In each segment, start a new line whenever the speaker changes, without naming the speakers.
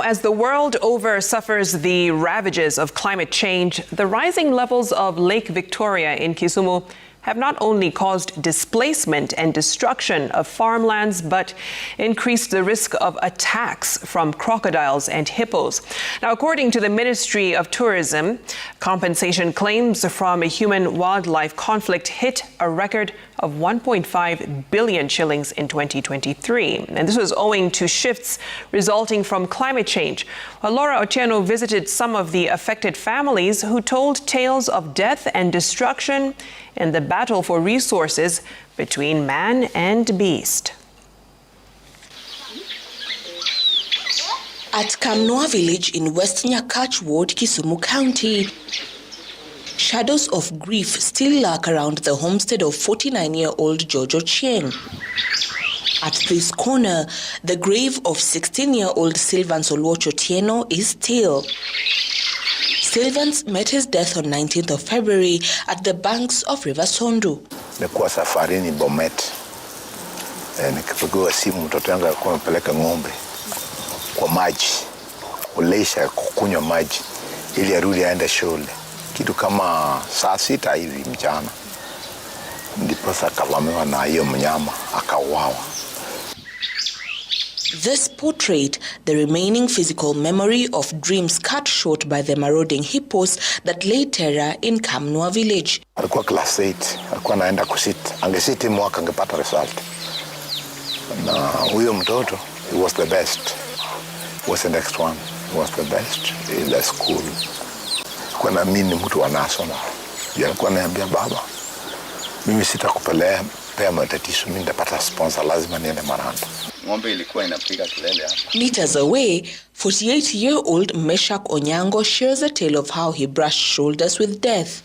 As the world over suffers the ravages of climate change, the rising levels of Lake Victoria in Kisumu have not only caused displacement and destruction of farmlands, but increased the risk of attacks from crocodiles and hippos. Now, according to the Ministry of Tourism, compensation claims from a human-wildlife conflict hit a record of 1.5 billion shillings in 2023. And this was owing to shifts resulting from climate change. Well, Laura Otieno visited some of the affected families who told tales of death and destruction in the battle for resources between man and beast.
At Kamnwa village in West Nyakach ward, Kisumu County, shadows of grief still lurk around the homestead of 49-year-old Jojo Chieng. At this corner, the grave of 16-year-old Sylvans Oluoch Otieno is still. Sylvans met his death on 19th of February at the banks of River Sondu.
Nilikuwa safarini Bomet. Nikapigiwa simu mtoto wangu alikuwa amepeleka ng'ombe kwa maji. Kulisha kukunywa maji ili arudi aende shule. Kitu kama saa 6 hivi mchana. Ndipo akavamiwa na hiyo mnyama akauawa.
This portrayed the remaining physical memory of dreams cut short by the marauding hippos that laid terror in Kamnwa village.
Alikuwa class 8, alikuwa anaenda kusit. Angesiti mwaka angepata result. Na huyo mtoto, he was the best. He was the next one. He was the best in the school. Kwa na mimi ni mtu wa national. Alikuwa ananiambia baba, mimi sitakupelea matatizo, mimi nitapata sponsor, lazima niende Maranda.
Ng'ombe ilikuwa inapiga kelele hapa.
Meters away, 48-year-old Meshach Onyango shares a tale of how he brushed shoulders with death.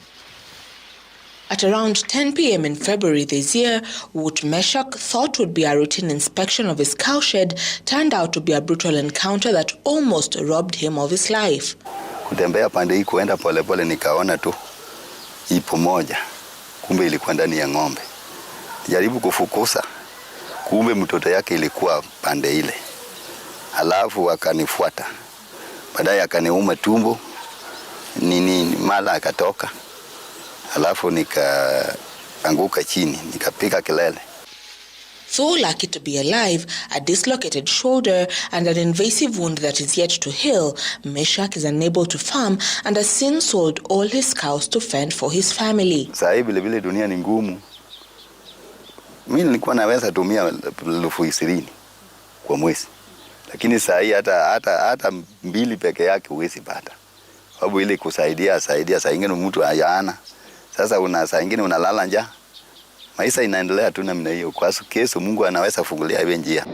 At around 10 p.m. in February this year, what Meshach thought would be a routine inspection of his cowshed turned out to be a brutal encounter that almost robbed him of his life.
Kutembea pande hii kuenda polepole nikaona tu ipo moja. Kumbe ilikuwa ndani ya ng'ombe. Jaribu kufukusa. Kumbe mtoto yake ilikuwa pande ile. Halafu akanifuata. Baadaye akaniuma tumbo. Mala akatoka. Halafu nikaanguka chini, nikapiga kelele.
Though lucky to be alive, a dislocated shoulder and an invasive wound that is yet to heal, Meshach is unable to farm and has since sold all his cows to fend for his family.
Sasa hivi vile dunia ni ngumu. Mimi nilikuwa naweza tumia 20,000 kwa mwezi. Lakini sasa hii hata 2 peke yake huwezi pata. Sababu ile kusaidia saa ingine mtu hayana. Sasa saa ingine unalala njaa. Maisha inaendelea tu namna hiyo. Kwa kesho Mungu anaweza fungulia iwe njia.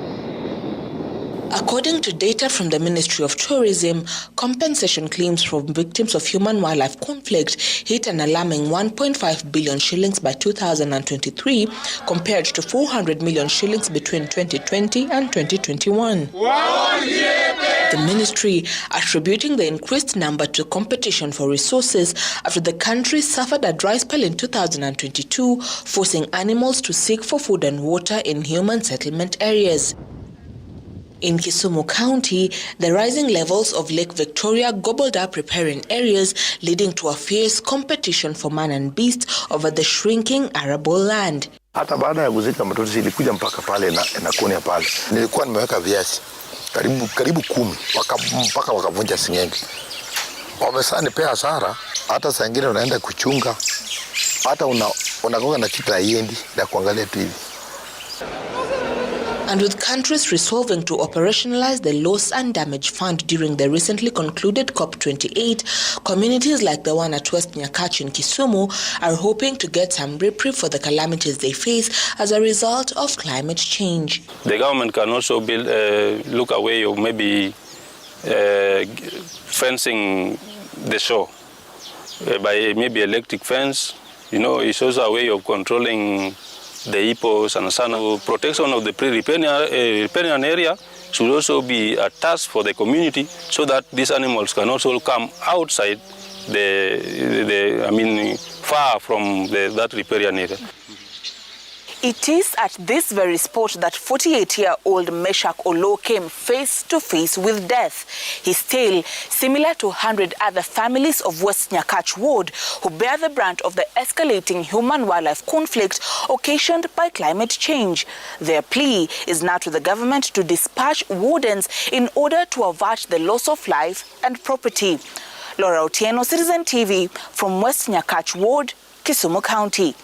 According to data from the Ministry of Tourism, compensation claims from victims of human-wildlife conflict hit an alarming 1.5 billion shillings by 2023, compared to 400 million shillings between 2020 and 2021. The ministry attributing the increased number to competition for resources after the country suffered a dry spell in 2022, forcing animals to seek for food and water in human settlement areas. In Kisumu County, the rising levels of Lake Victoria gobbled up riparian areas, leading to a fierce competition for man and beast over the shrinking arable land.
Hata baada ya kuzika mtoto zilikuja mpaka pale na kuni pale. Nilikuwa nimeweka viazi karibu 10 mpaka wakavunja singenge. Wamesani pea hasara, hata saa nyingine unaenda kuchunga, hata unagonga na kitu haiendi na kuangalia tu hivi.
And with countries resolving to operationalize the loss and damage fund during the recently concluded COP28, communities like the one at West Nyakach in Kisumu are hoping to get some reprieve for the calamities they face as a result of climate change.
The government can also look away or maybe fencing the shore by maybe electric fence. You know, it's also a way of controlling the hippos and so protection of the riparian area should also be a task for the community so that these animals can also come outside far from that riparian area.
It is at this very spot that 48-year-old Meshach Olo came face to face with death. His tale similar to 100 other families of West Nyakach ward who bear the brunt of the escalating human-wildlife conflict occasioned by climate change. Their plea is now to the government to dispatch wardens in order to avert the loss of life and property. Orao, Citizen TV from West Nyakach ward, Kisumu County.